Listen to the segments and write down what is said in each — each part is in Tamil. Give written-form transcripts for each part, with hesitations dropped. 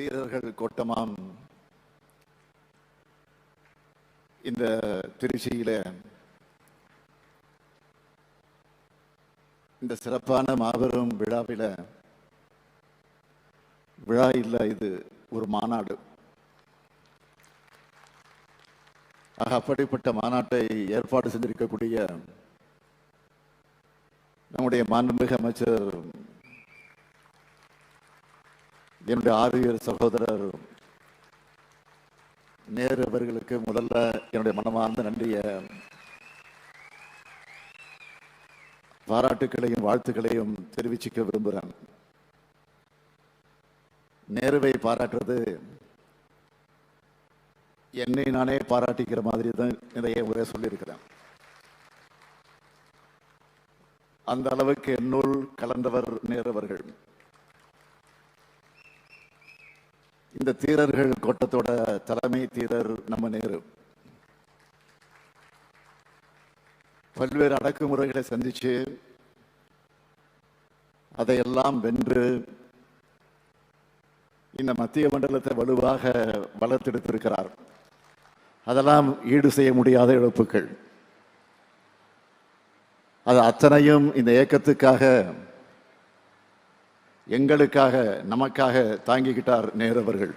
தீரர்கள் கூட்டமாம் இந்த திருச்சியில இந்த சிறப்பான மாபெரும் விழாவில விழா இல்ல, இது ஒரு மாநாடு. அப்படிப்பட்ட மாநாட்டை ஏற்பாடு செஞ்சிருக்கக்கூடிய நம்முடைய மாண்புமிகு அமைச்சர், என்னுடைய ஆரியர் சகோதரர் நேரு அவர்களுக்கு முதல்ல என்னுடைய மனமார்ந்த நன்றியை, பாராட்டுக்களையும் வாழ்த்துக்களையும் தெரிவிச்சுக்க விரும்புகிறேன். நேருவை பாராட்டுறது என்னை நானே பாராட்டிக்கிற மாதிரி தான் நிறைய முறை சொல்லியிருக்கிறேன். அந்த அளவுக்கு என்னுள் கலந்தவர் நேரு அவர்கள். இந்த தீரர்கள் கோட்டத்தோட தலைமை தீரர் நம்ம நேரு. பல்வேறு அடக்குமுறைகளை சந்திச்சு அதையெல்லாம் வென்று இந்த மத்திய மண்டலத்தை வலுவாக வளர்த்தெடுத்திருக்கிறார். அதெல்லாம் ஈடு செய்ய முடியாத இழப்புகள். அது அத்தனையும் இந்த இயக்கத்துக்காக, எங்களுக்காக, நமக்காக தாங்கிக்கிட்டார் நேரு அவர்கள்.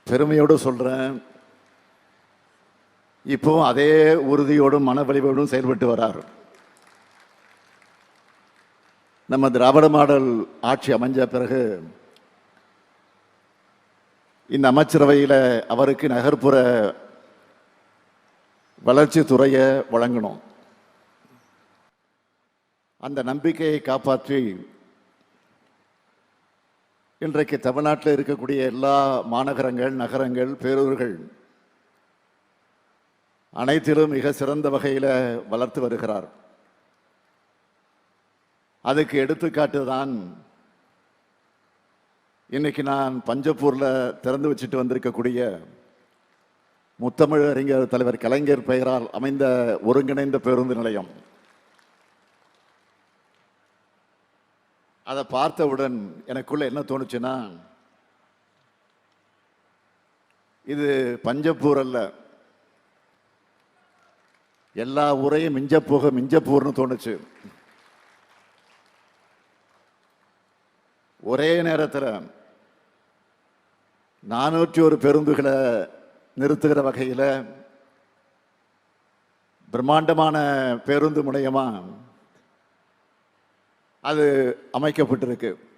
பெருமையோடு சொல்றேன், இப்போ அதே உறுதியோடும் மனவலிவோடும் செயல்பட்டு வரார். நம்ம திராவிட மாடல் ஆட்சி அமைஞ்ச பிறகு இந்த அமைச்சரவையில் அவருக்கு நகர்ப்புற வளர்ச்சி துறையை வழங்கணும். அந்த நம்பிக்கையை காப்பாற்றி இன்றைக்கு தமிழ்நாட்டில் இருக்கக்கூடிய எல்லா மாநகரங்கள், நகரங்கள், பேரூர்கள் அனைத்திலும் மிக சிறந்த வகையில் வளர்த்து வருகிறார். அதுக்கு எடுத்துக்காட்டு தான் இன்னைக்கு நான் பஞ்சப்பூர்ல திறந்து வச்சுட்டு வந்திருக்கக்கூடிய முத்தமிழ் அறிஞர் தலைவர் கலைஞர் பெயரால் அமைந்த ஒருங்கிணைந்த பேருந்து நிலையம். அதை பார்த்தவுடன் எனக்குள்ள என்ன தோணுச்சுன்னா, இது பஞ்சப்பூர் அல்ல, எல்லா ஊரையும் மிஞ்சப்போக மிஞ்சப்பூர்னு தோணுச்சு. ஒரே நேரத்தில் 401 பேருந்துகளை நிறுத்துகிற வகையில் பிரம்மாண்டமான பேருந்து முனையமா அது அமைக்கப்பட்டிருக்கு.